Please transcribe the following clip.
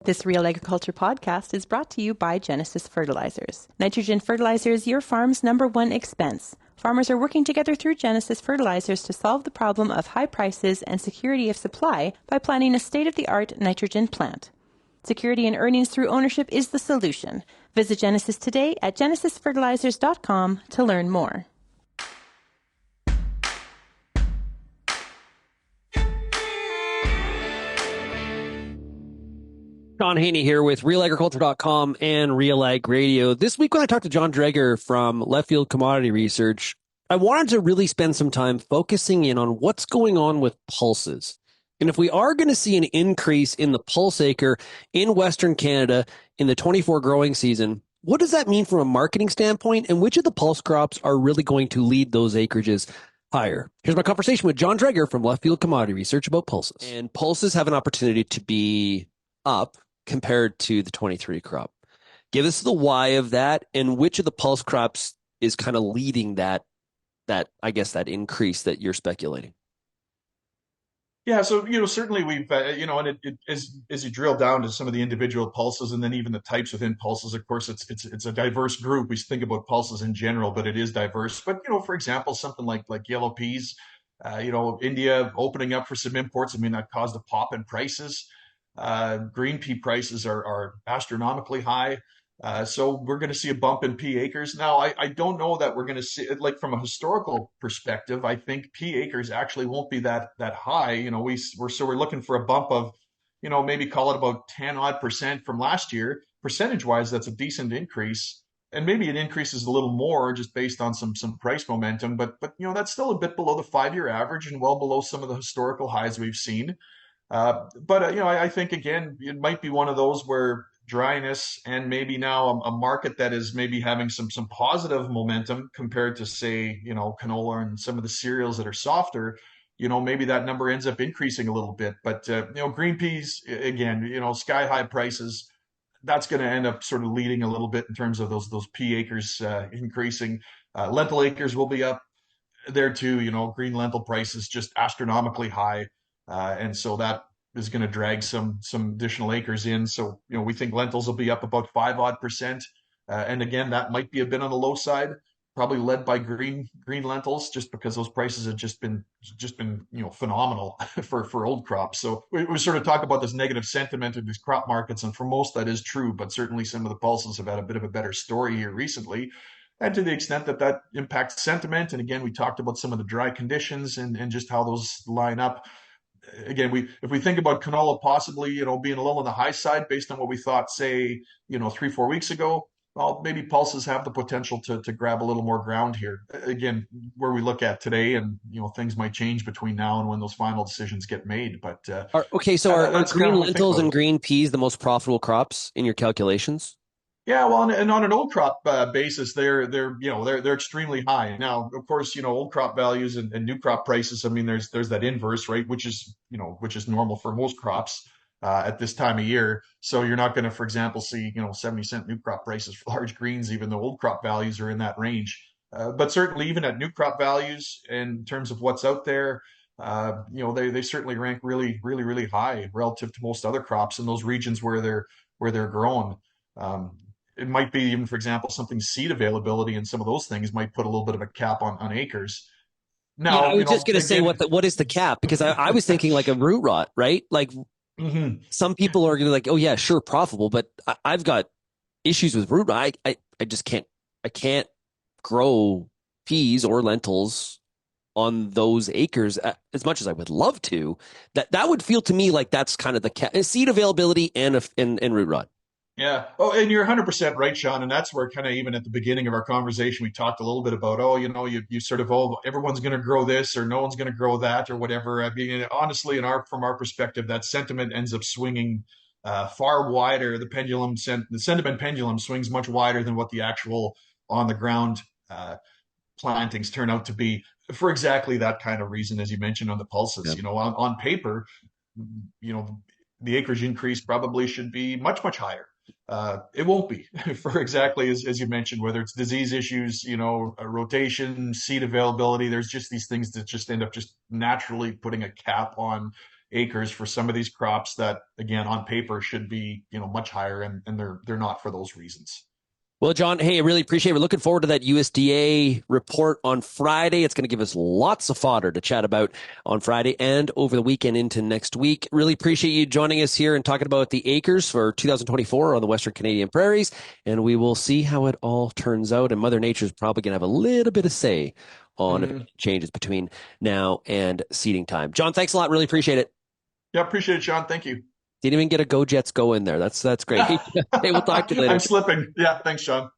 This Real Agriculture podcast is brought to you by Genesis Fertilizers. Nitrogen fertilizer is your farm's #1 expense. Farmers are working together through Genesis Fertilizers to solve the problem of high prices and security of supply by planting a state-of-the-art nitrogen plant. Security and earnings through ownership is the solution. Visit Genesis today at genesisfertilizers.com to learn more. Sean Haney here with RealAgriculture.com and Real Ag Radio. This week when I talked to Jon Driedger from Leftfield Commodity Research, I wanted to really spend some time focusing in on what's going on with pulses. And if we are going to see an increase in the pulse acre in Western Canada in the 24 growing season, what does that mean from a marketing standpoint, and which of the pulse crops are really going to lead those acreages higher? Here's my conversation with Jon Driedger from Leftfield Commodity Research about pulses. And pulses have an opportunity to be up compared to the 23 crop. Give us the why of that, and which of the pulse crops is kind of leading that I guess that increase that you're speculating. Yeah, so certainly we've and as you drill down to some of the individual pulses and then even the types within pulses, of course, it's a diverse group. We think about pulses in general, but it is diverse. But for example, something like yellow peas, India opening up for some imports. I mean, that caused a pop in prices. Green pea prices are astronomically high. So we're going to see a bump in pea acres. Now, I don't know that we're going to see it, like from a historical perspective. I think pea acres actually won't be that high. We're looking for a bump of, maybe call it about 10% from last year. Percentage wise, that's a decent increase. And maybe it increases a little more just based on some price momentum. But that's still a bit below the 5-year average and well below some of the historical highs we've seen. I think, again, it might be one of those where dryness and maybe now a market that is maybe having some positive momentum compared to, say, canola and some of the cereals that are softer, maybe that number ends up increasing a little bit. But, green peas, again, sky high prices, that's going to end up sort of leading a little bit in terms of those pea acres increasing. Lentil acres will be up there too. Green lentil prices just astronomically high. And so that is going to drag some additional acres in. So, we think lentils will be up about 5% odd. And again, that might be a bit on the low side, probably led by green lentils, just because those prices have just been phenomenal for old crops. So we sort of talk about this negative sentiment of these crop markets, and for most that is true, but certainly some of the pulses have had a bit of a better story here recently. And to the extent that impacts sentiment, and again, we talked about some of the dry conditions and just how those line up. Again, if we think about canola possibly, being a little on the high side based on what we thought, say, 3-4 weeks ago, well, maybe pulses have the potential to grab a little more ground here. Again, where we look at today, and things might change between now and when those final decisions get made. But are green lentils and green peas the most profitable crops in your calculations? Yeah, well, and on an old crop basis, they're extremely high. Now, of course, old crop values and new crop prices. I mean, there's that inverse, right? Which is normal for most crops at this time of year. So you're not going to, for example, see 70-cent new crop prices for large greens, even though old crop values are in that range. But certainly, even at new crop values, in terms of what's out there, they certainly rank really, really, really high relative to most other crops in those regions where they're grown. It might be even, for example, something seed availability and some of those things might put a little bit of a cap on acres. Now, I was just going to say, what is the cap? Because I was thinking like a root rot, right? Like some people are going to like, oh yeah, sure, profitable, but I've got issues with root rot. I just can't grow peas or lentils on those acres as much as I would love to. That would feel to me like that's kind of the cap, seed availability and root rot. Yeah. Oh, and you're 100% right, Sean. And that's where kind of even at the beginning of our conversation, we talked a little bit about, you sort of, everyone's going to grow this or no one's going to grow that or whatever. I mean, honestly, from our perspective, that sentiment ends up swinging far wider. The sentiment pendulum swings much wider than what the actual on the ground plantings turn out to be for exactly that kind of reason, as you mentioned on the pulses. Yeah. On paper, the acreage increase probably should be much, much higher. It won't be for exactly as you mentioned, whether it's disease issues, rotation, seed availability. There's just these things that just end up just naturally putting a cap on, acres for some of these crops that, again, on paper should be, much higher, and they're not for those reasons. Well, John, hey, I really appreciate it. We're looking forward to that USDA report on Friday. It's going to give us lots of fodder to chat about on Friday and over the weekend into next week. Really appreciate you joining us here and talking about the acres for 2024 on the Western Canadian prairies. And we will see how it all turns out. And Mother Nature's probably going to have a little bit of say on if it changes between now and seeding time. John, thanks a lot. Really appreciate it. Yeah, appreciate it, Sean. Thank you. Didn't even get a Go Jets go in there. That's great. Hey, we'll talk to you later. I'm slipping. Yeah, thanks, Sean.